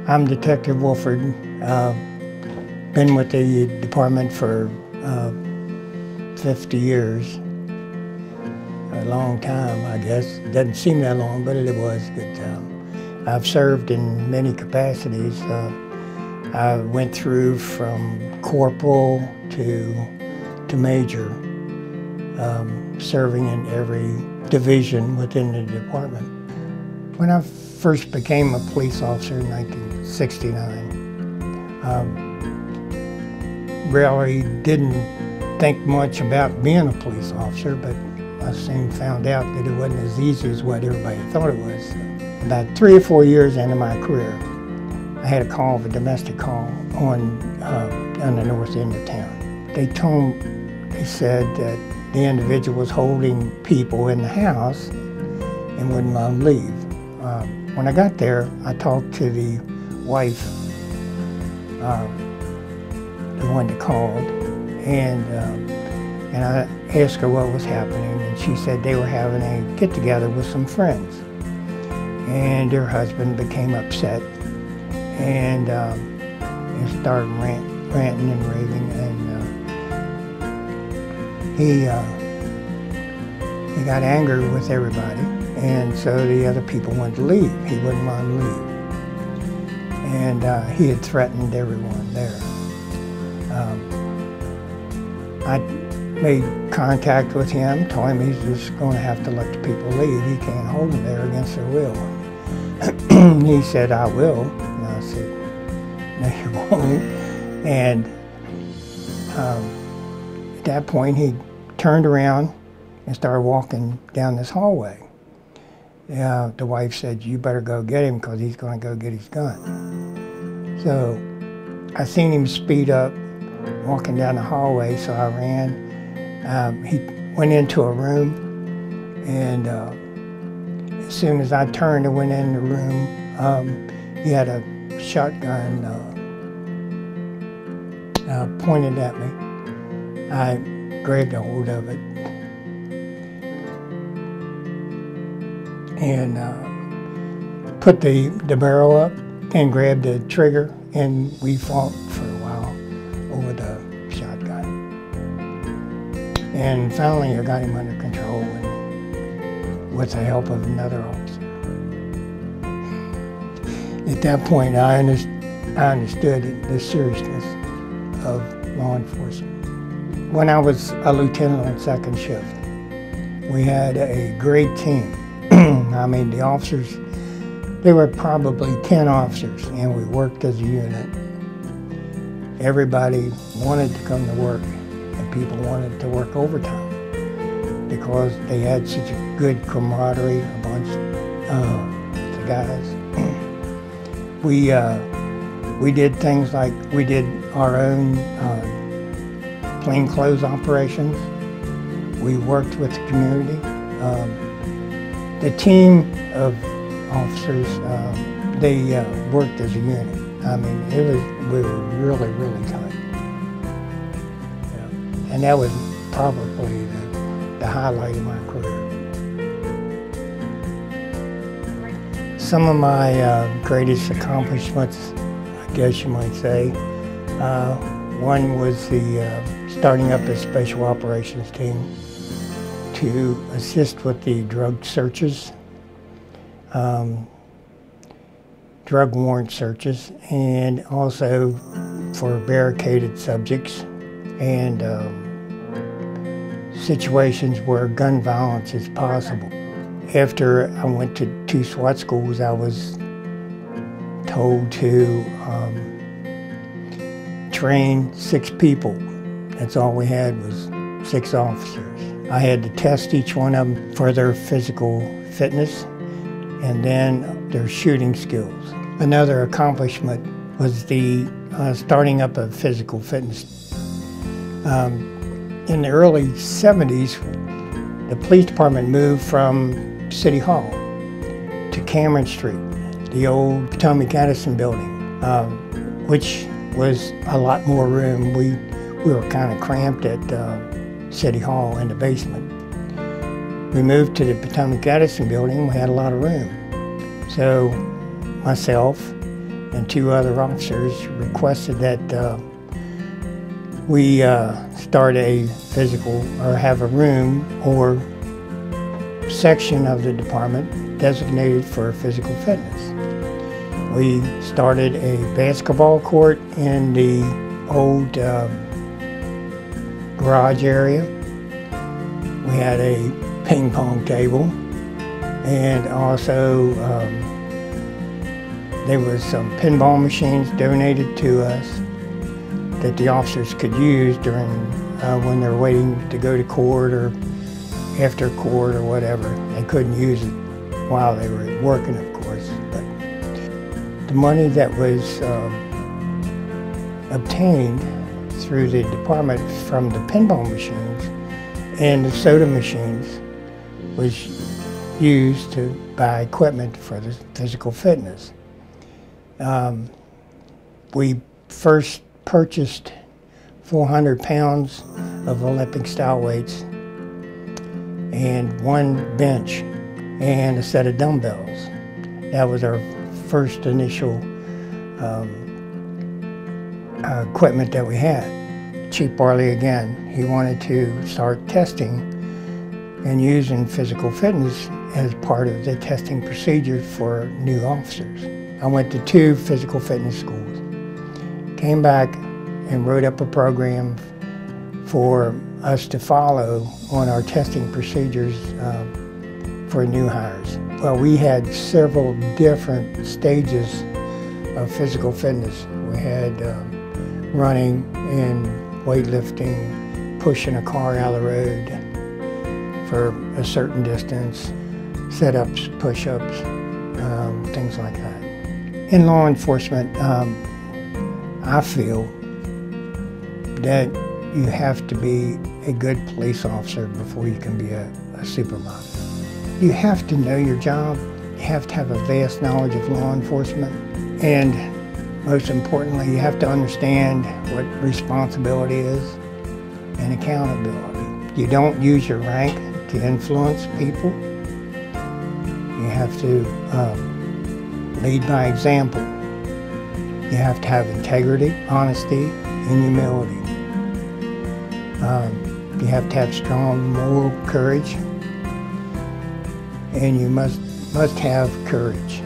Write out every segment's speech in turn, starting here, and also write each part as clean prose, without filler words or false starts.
I'm Detective Wolford. Been with the department for 50 years. A long time, I guess. It doesn't seem that long, but it was a good time. I've served in many capacities. I went through from corporal to major, serving in every division within the department. When I first became a police officer in 1969, really didn't think much about being a police officer, but I soon found out that it wasn't as easy as what everybody thought it was. About 3 or 4 years into my career, I had a domestic call on the north end of town. They said that the individual was holding people in the house and wouldn't let them leave. When I got there, I talked to the wife, the one that called, and I asked her what was happening, and she said they were having a get-together with some friends, and their husband became upset and started ranting and raving, and he got angry with everybody, and so the other people wanted to leave. He wouldn't let them leave, and he had threatened everyone there. I made contact with him, told him he's just going to have to let the people leave. He can't hold them there against their will. He said, "I will." And I said, "No, you won't." And at that point, he turned around and started walking down this hallway. The wife said, "You better go get him because he's going to go get his gun." So I seen him speed up, walking down the hallway, so I ran. He went into a room, and as soon as I turned and went in the room, he had a shotgun pointed at me. I grabbed a hold of it and put the barrel up and grabbed the trigger, and we fought for a while over the shotgun. And finally I got him under control and with the help of another officer. At that point I understood the seriousness of law enforcement. When I was a lieutenant on second shift, we had a great team. I mean, the officers, there were probably 10 officers, and we worked as a unit. Everybody wanted to come to work, and people wanted to work overtime because they had such a good camaraderie, a bunch of guys. We did things like we did our own plainclothes operations. We worked with the community. The team of officers, they worked as a unit. I mean, we were really, really tight. Yeah. And that was probably the highlight of my career. Some of my greatest accomplishments, I guess you might say, one was the starting up a special operations team to assist with the drug searches, drug warrant searches, and also for barricaded subjects and situations where gun violence is possible. After I went to 2 SWAT schools, I was told to train 6 people. That's all we had was 6 officers. I had to test each one of them for their physical fitness and then their shooting skills. Another accomplishment was the starting up a physical fitness. In the early 70s, the police department moved from City Hall to Cameron Street, the old Potomac Edison building, which was a lot more room. We were kind of cramped at City Hall in the basement. We moved to the Potomac Edison building, we had a lot of room. So myself and 2 other officers requested that we start a physical, or have a room or section of the department designated for physical fitness. We started a basketball court in the old garage area. We had a ping pong table, and also there was some pinball machines donated to us that the officers could use during when they're waiting to go to court or after court or whatever. They couldn't use it while they were working, of course. But the money that was obtained through the department from the pinball machines and the soda machines was used to buy equipment for the physical fitness. We first purchased 400 pounds of Olympic style weights and 1 bench and a set of dumbbells. That was our first initial equipment that we had. Chief Barley, again, he wanted to start testing and using physical fitness as part of the testing procedure for new officers. I went to 2 physical fitness schools, came back and wrote up a program for us to follow on our testing procedures for new hires. Well, we had several different stages of physical fitness. We had running and weightlifting, pushing a car out of the road for a certain distance, sit-ups, push-ups, things like that. In law enforcement, I feel that you have to be a good police officer before you can be a supervisor. You have to know your job. You have to have a vast knowledge of law enforcement. And most importantly, you have to understand what responsibility is and accountability. You don't use your rank to influence people. You have to lead by example. You have to have integrity, honesty, and humility. You have to have strong moral courage, and you must have courage,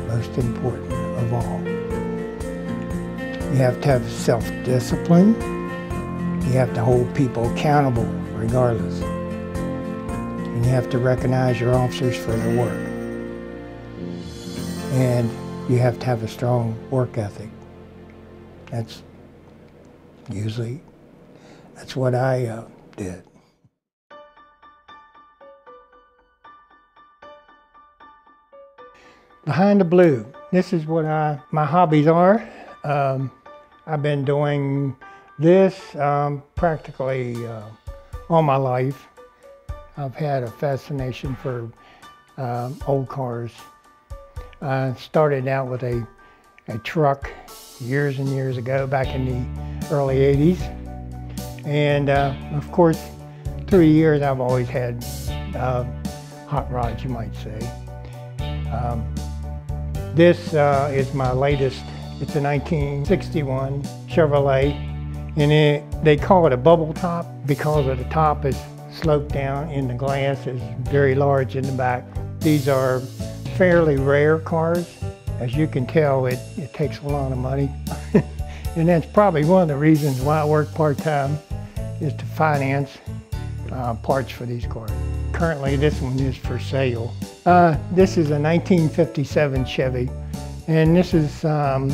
most important of all. You have to have self-discipline. You have to hold people accountable regardless. And you have to recognize your officers for their work. And you have to have a strong work ethic. That's what I did. Behind the blue, this is what my hobbies are. I've been doing this practically all my life. I've had a fascination for old cars. I started out with a truck years and years ago, back in the early 80s. And of course, through the years, I've always had hot rods, you might say. This is my latest. It's a 1961 Chevrolet, and they call it a bubble top because of the top is sloped down and the glass is very large in the back. These are fairly rare cars. As you can tell, it takes a lot of money. And that's probably one of the reasons why I work part-time, is to finance parts for these cars. Currently, this one is for sale. This is a 1957 Chevy, and this is a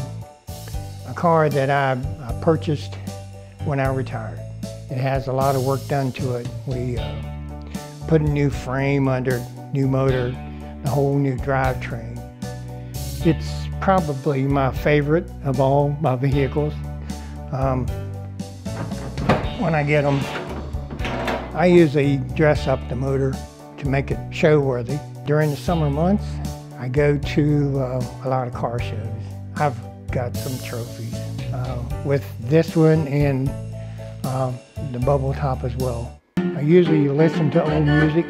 car that I purchased when I retired. It has a lot of work done to it. We put a new frame under, new motor, a whole new drivetrain. It's probably my favorite of all my vehicles. When I get them, I usually dress up the motor to make it show-worthy. During the summer months, I go to a lot of car shows. I've got some trophies with this one and the bubble top as well. I usually listen to old music.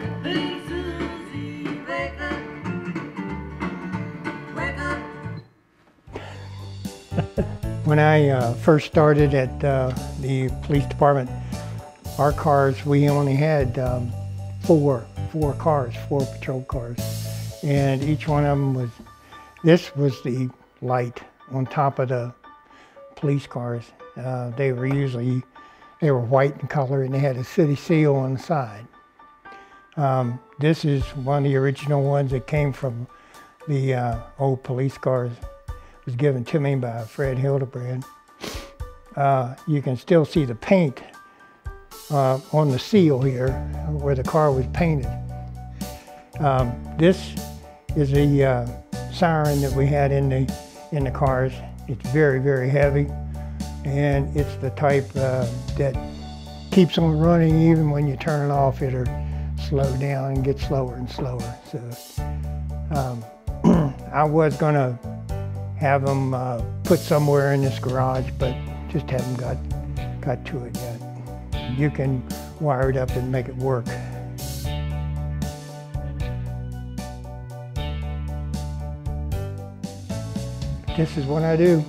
When I first started at the police department, our cars, we only had four patrol cars. And each one of them this was the light on top of the police cars. They were white in color and they had a city seal on the side. This is one of the original ones that came from the old police cars. It was given to me by Fred Hildebrand. You can still see the paint on the seal here where the car was painted. This is the siren that we had in the cars. It's very, very heavy, and it's the type that keeps on running. Even when you turn it off, it'll slow down and get slower and slower. So I was gonna have them put somewhere in this garage, but just haven't got to it yet. You can wire it up and make it work. This is what I do.